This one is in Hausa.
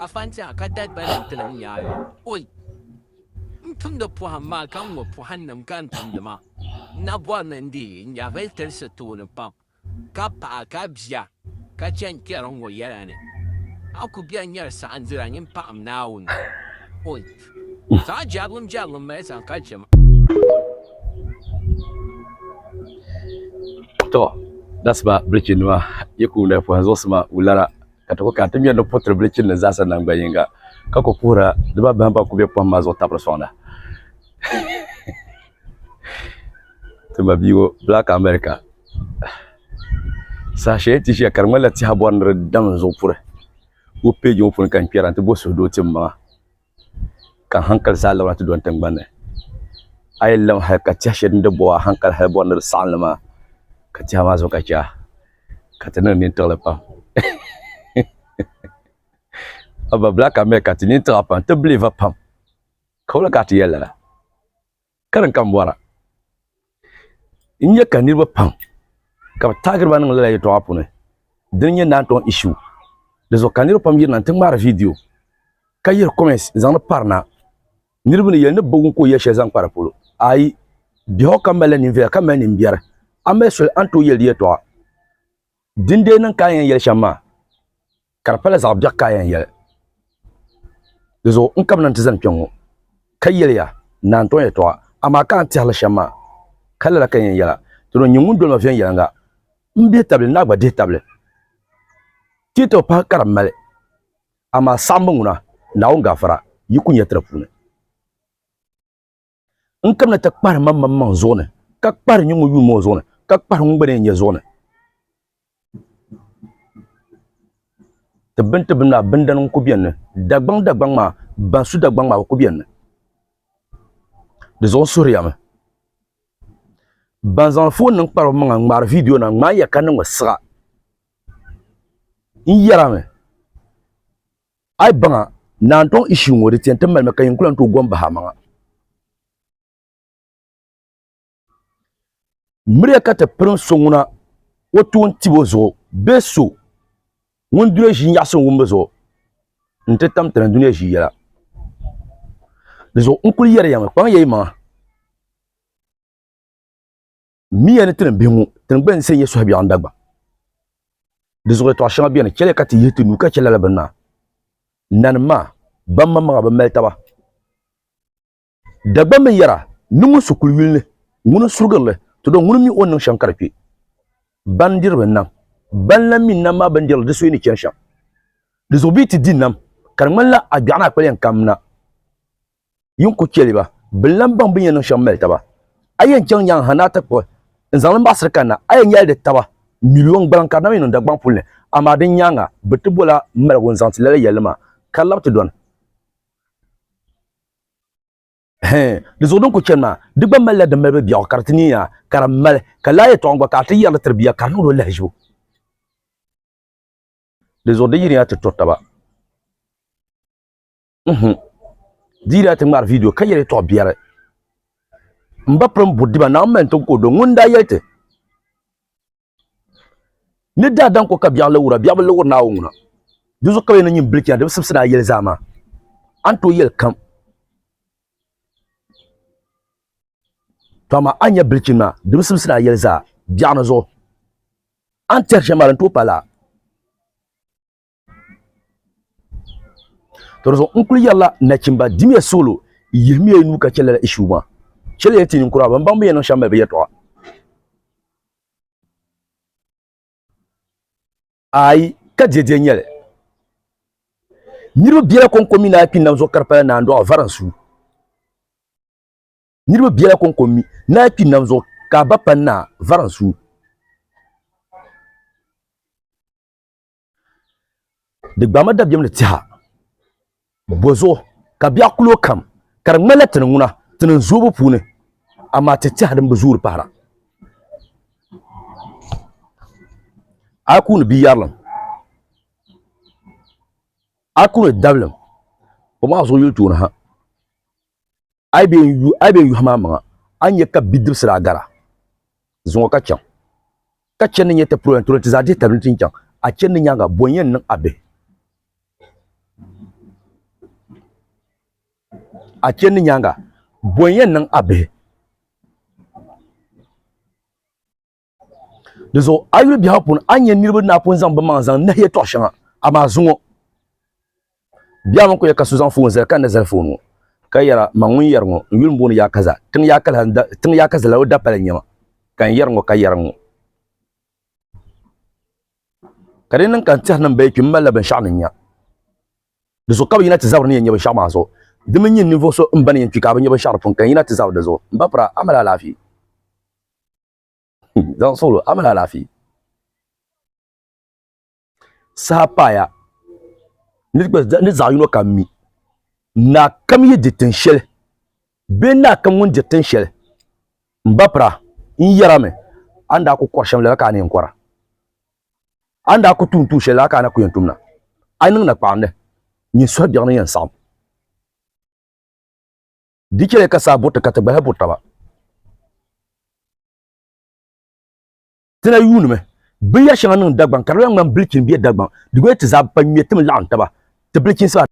Afanti akadat balan tilan yayo. Oi. Tum da puhan ma kan mo puhan nam kan tum da ma. Na bwa nandi nya vel tersa tu ne pam. Ka pa ka bia. Ka chen kero ngo yara ne. Aku bia nyar sa anzira nyim pam naun. Oi. Sa jablum me sa ka chema. To that's ba breaking ma yiku na fa zo sama ulara katako ka tamya no potre breaking na zasa na ngbayinga kako pura de ba ba ku be pom ma zo tapra sonda to ba biwo Black America sa she ti she karmala ti habon dam zo pura wo pejo pun kan pierante bo so do timma kan hankal sa lawra to don tangbane ay lam ha ka ti she de bo hankal ha bon salma ka ti ma zo ka cha ka tana ni to la pa aba Black America ti ni to pa te believe pam ko la ka ti yalla karan kam wara inya kan ni ba pam ka tagir ban ngala ya to apune dinnya nan ton issue de zo kan ni pam yir nan te mara video ka yir comments zan parna nirbu ni yel ne bogun ko yeshe zan para polo ai bi ho kamala ni ver kamala ni biara ame so anto yel ye to dinde nan kayan yel shama karpala za biak kayan yel de zo nkam nan tizan piongo kayel ya nan to ye to ama kan ti hala shama kala la kayan yela to no nyungun do no fen yanga mbi table na gba de table tito pa karamale ama sambunguna na on gafara yikunya trapune nkam na takpar mamman zone kakpar nyungu yumo zone kakpar ngbene nye zone tebin na bindan ku biyan dagbang ma bansu dagbang ma ku biyan de zon suriyam banzan fo nan kpar manga ngmar video na ngma ya kan ngwa yarame ay banga nan ton issue ngori tente mal kayin kulan to gomba ha manga mriya kata prin songuna wotu tibo zo beso won dure ji nyaso wumbe zo nte tam tan duniya ji yala zo unkul yere yama kwang yey ma miya ne tan bimu tan ben sen yeso habi andagba zo to ashama biya ne kele kati yetu nuka kele la banna nan ma bamma ma ba meltaba dagba men yara numu sukul wilne ngunu surgalle to do ngunu mi onnan shankarpi bandir benam banla min nama bandir de so ni kensha de zo biti dinam karmalla agana kwelen kamna yunko keliba bilan bang bin yan shan meltaba ayen jang yang hanata ko nzan basir kana ayen yal de taba million blanka na min dagbang pulle amadin yanga betubola mer won zantilele yelma kalabtu don de zo don ko chenma digba malla de melbe biya kartiniya karamal kala ya tongba ka ta yalla tarbiya kan no lahju de zo de yiri ya totaba dira ta mar video kayere to biare mbapram budiba na men to ko do ngunda yete ni dadan ko ka biya lawura na wuna de zo kawai nan yin bilkiya de sibsina yel zama anto yel kam tama anya bilkina de sibsina yel za biya na zo an terje malan to pala to zo unkul yalla na kimba dimiya solo yimiya nuka kele ishuma kele tin kura ban ban bayan shambe be to ai ka jeje nyele niru biya konkomi na pinna zo karpa na ndo avaransu niru biya konkomi na pinna zo ka bapa na varansu de gbama da biam le tiha bozo ka biya kulo kam kar ngala tin nguna tin zubu pune amma ta tiha dan bazur para akun bi yarlam akun dablam o ma so yultu na ha ai be yu hama ma anya ka bidib sira gara zo ka chan ne ta pro intro za de tabin tin chan a chen ne nyanga bonyen nan abe a chen nyanga boyen nan abe dezo ayu bi hapun anye nirbu na pun zan ba manzan na he to shanga ama zungo biya man ko ya kasu zan fu zel kan zel fu no kayara mangun yarngo yul mbon ya kaza tin ya kaza law da pala nyama kan yarngo kayarngo kare nan kan tih nan bai kin mala ban sha'nin ya dezo ka yina tazawr ne nyaba sha'ma so dimin yin nivo so in ban yin ka ban yaba sha'ar fun kan yina tazawr dezo mbapra amala lafi dan solo amala lafi sapaya ni zayuno kammi na kam yi ditin shel be na kam won ditin shel mbapra in yarame anda ko korsham la ka ne nkora anda ko tuntu shel la ka na ku yentumna ainin na pande ni so bi na yan sam dikele ka sa botta ka ta ba botta ba tina yunume biya shanga nan dagban karwan man bilkin biya dagban digo ta za ban metim la'an ta ba ta bilkin sa